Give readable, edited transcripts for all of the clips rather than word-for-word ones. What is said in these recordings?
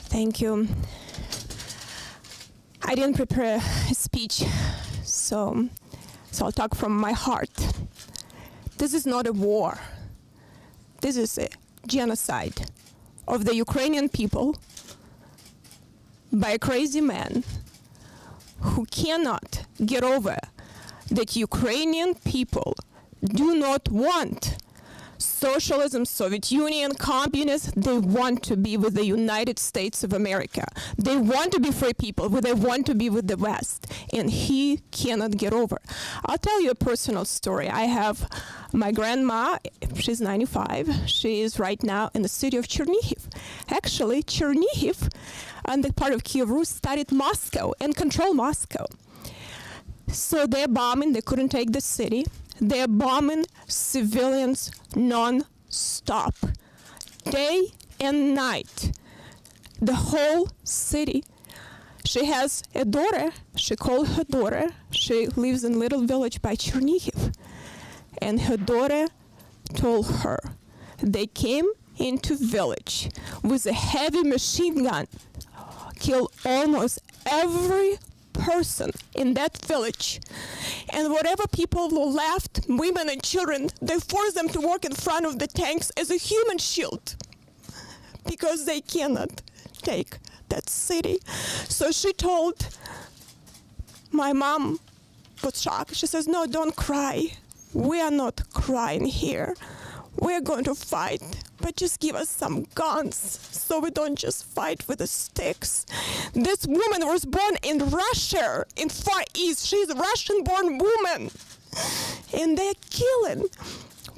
Thank you. I didn't prepare a speech, so I'll talk from my heart. This is not a war. This is a genocide of the Ukrainian people by a crazy man who cannot get over that Ukrainian people do not want socialism, Soviet Union, communists. They want to be with the United States of America. They want to be free people, but they want to be with the West, and he cannot get over. I'll tell you a personal story. I have my grandma, she's 95. She is right now in the city of Chernihiv. Actually, Chernihiv and the part of Kiev Rus studied Moscow and control Moscow. So they're bombing, they couldn't take the city. They're bombing civilians non-stop, day and night, the whole city. She has a daughter, she called her daughter, she lives in a little village by Chernihiv, and her daughter told her they came into village with a heavy machine gun, killed almost every person in that village, and whatever people were left, women and children, they forced them to walk in front of the tanks as a human shield because they cannot take that city. So she told, my mom was shocked. She says, no, don't cry. We are not crying here. We're going to fight, but just give us some guns so we don't just fight with the sticks. This woman was born in Russia, in Far East. She's a Russian-born woman. And they're killing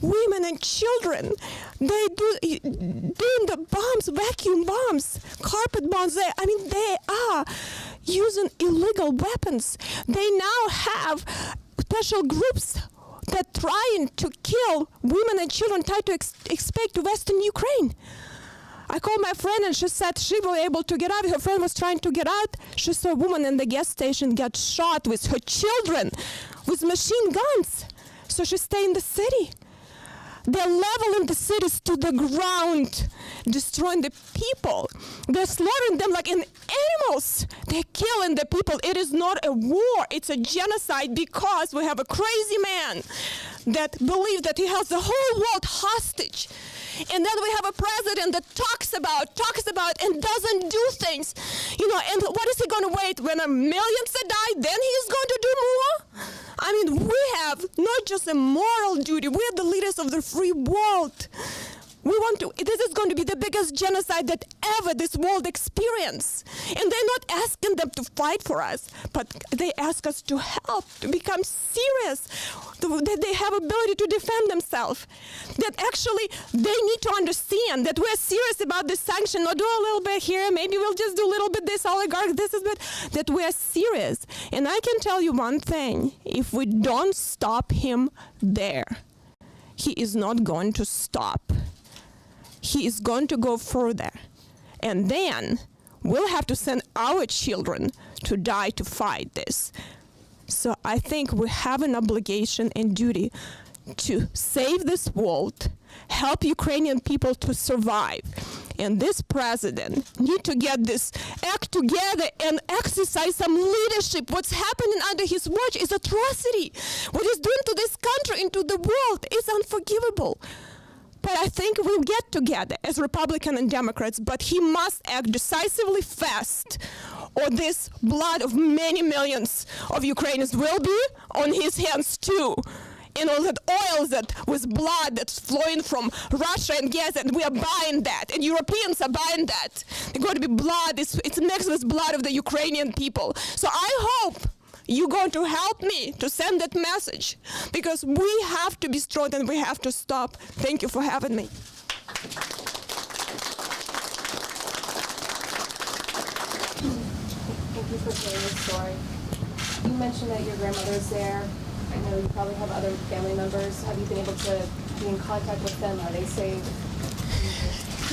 women and children. They doing the bombs, vacuum bombs, carpet bombs. They are using illegal weapons. They now have special groups that trying to kill women and children, try to expect to Western Ukraine. I called my friend and she said she was able to get out. Her friend was trying to get out. She saw a woman in the gas station get shot with her children with machine guns. So she stayed in the city. They're leveling the cities to the ground, destroying the people. They're slaughtering them like in animals. They're killing the people. It is not a war. It's a genocide because we have a crazy man that believes that he has the whole world hostage. And then we have a president that talks about and doesn't do things. And what is he going to wait when millions die? Then he's going to do more? We have not just a moral duty. We are the leaders of the free world. This is going to be the biggest genocide that ever this world experienced. And they're not asking them to fight for us, but they ask us to help, to become serious, that they have ability to defend themselves. That actually they need to understand that we're serious about this sanction, not do a little bit here, maybe we'll just do a little bit this oligarch, this is bit, that we're serious. And I can tell you one thing, if we don't stop him there, he is not going to stop. He is going to go further. And then we'll have to send our children to die to fight this. So I think we have an obligation and duty to save this world, help Ukrainian people to survive. And this president need to get this act together and exercise some leadership. What's happening under his watch is atrocity. What he's doing to this country and to the world is unforgivable. But I think we'll get together as Republicans and Democrats, but he must act decisively fast, or this blood of many millions of Ukrainians will be on his hands too. And all that oil that with blood that's flowing from Russia and gas, and we are buying that, and Europeans are buying that. There's going to be blood, it's mixed with blood of the Ukrainian people. So I hope you're going to help me to send that message, because we have to be strong and we have to stop. Thank you for having me. Thank you for sharing your story. You mentioned that your grandmother's there. I know you probably have other family members. Have you been able to be in contact with them? Are they safe?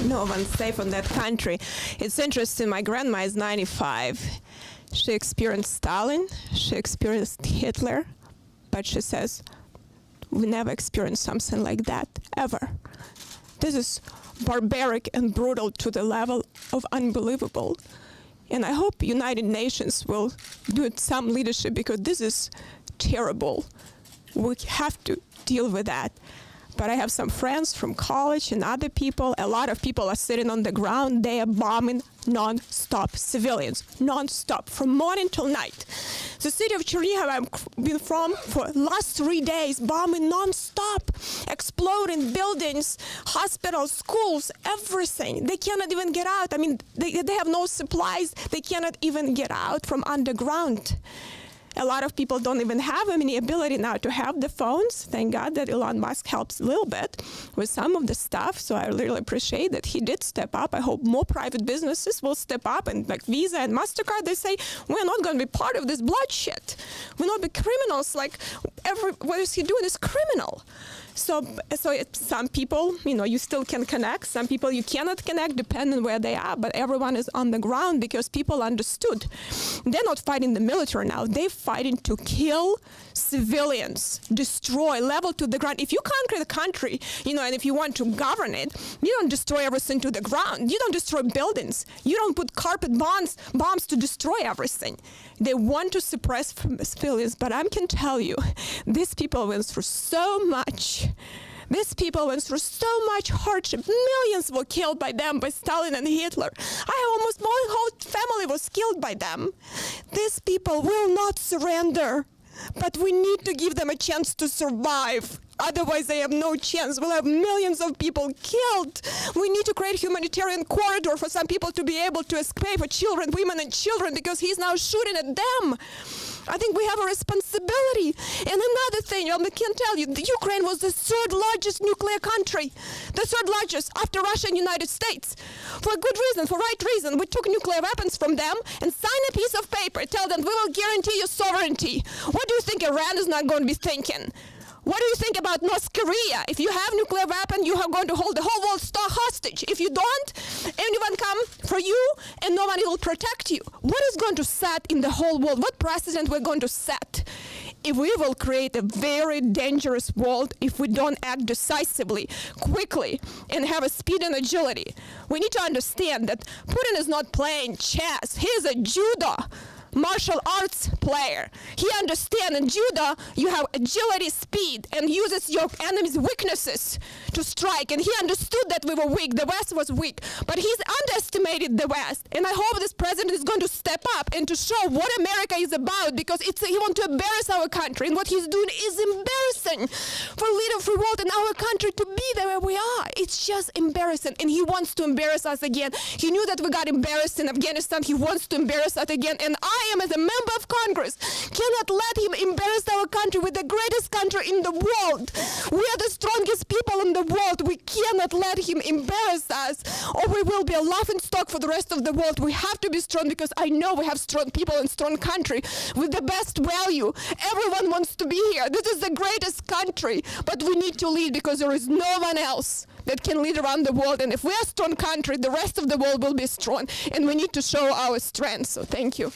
No one's safe in that country. It's interesting, my grandma is 95. She experienced Stalin, she experienced Hitler, but she says, we never experienced something like that, ever. This is barbaric and brutal to the level of unbelievable. And I hope United Nations will do some leadership, because this is terrible. We have to deal with that. But I have some friends from college and other people. A lot of people are sitting on the ground. They are bombing non-stop civilians, non-stop, from morning till night. The city of Chernihiv I've been from for last 3 days, bombing non-stop, exploding buildings, hospitals, schools, everything. They cannot even get out. I mean, they have no supplies. They cannot even get out from underground. A lot of people don't even have any ability now to have the phones. Thank God that Elon Musk helps a little bit with some of the stuff. So I really appreciate that he did step up. I hope more private businesses will step up, and like Visa and MasterCard, they say, we're not going to be part of this bloodshed. We're not be criminals. Like, what is he doing is criminal. So some people, you still can connect. Some people you cannot connect, depending where they are. But everyone is on the ground because people understood. They're not fighting the military now. They're fighting to kill civilians, destroy, level to the ground. If you conquer the country, and if you want to govern it, you don't destroy everything to the ground. You don't destroy buildings. You don't put carpet bombs to destroy everything. They want to suppress civilians, but I can tell you, these people went through so much. These people went through so much hardship. Millions were killed by them, by Stalin and Hitler. Almost my whole family was killed by them. These people will not surrender, but we need to give them a chance to survive. Otherwise, they have no chance. We'll have millions of people killed. We need to create a humanitarian corridor for some people to be able to escape, for children, women and children, because he's now shooting at them. I think we have a responsibility. And another thing, I can tell you, the Ukraine was the third largest nuclear country. The third largest after Russia and United States. For a good reason, for right reason. We took nuclear weapons from them and signed a piece of paper, tell them we will guarantee your sovereignty. What do you think Iran is not going to be thinking? What do you think about North Korea? If you have nuclear weapon, you are going to hold the whole world hostage. If you don't, anyone come for you and nobody will protect you. What is going to set in the whole world? What precedent we're going to set? If we will create a very dangerous world if we don't act decisively, quickly, and have a speed and agility. We need to understand that Putin is not playing chess. He is a judo martial arts player. He understands in judo you have agility, speed, and uses your enemy's weaknesses to strike. And he understood that we were weak. The West was weak. But he's underestimated the West. And I hope this president is going to step up and to show what America is about, because he wants to embarrass our country. And what he's doing is embarrassing for a leader of the world in our country to be there where we are. It's just embarrassing. And he wants to embarrass us again. He knew that we got embarrassed in Afghanistan. He wants to embarrass us again. And I am, as a member of Congress, cannot let him embarrass our country with the greatest country in the world. We are the strongest people in the world. We cannot let him embarrass us, or we will be a laughing stock for the rest of the world. We have to be strong, because I know we have strong people and strong country with the best value. Everyone wants to be here. This is the greatest country, but we need to lead, because there is no one else that can lead around the world. And if we are a strong country, the rest of the world will be strong. And we need to show our strength. So thank you.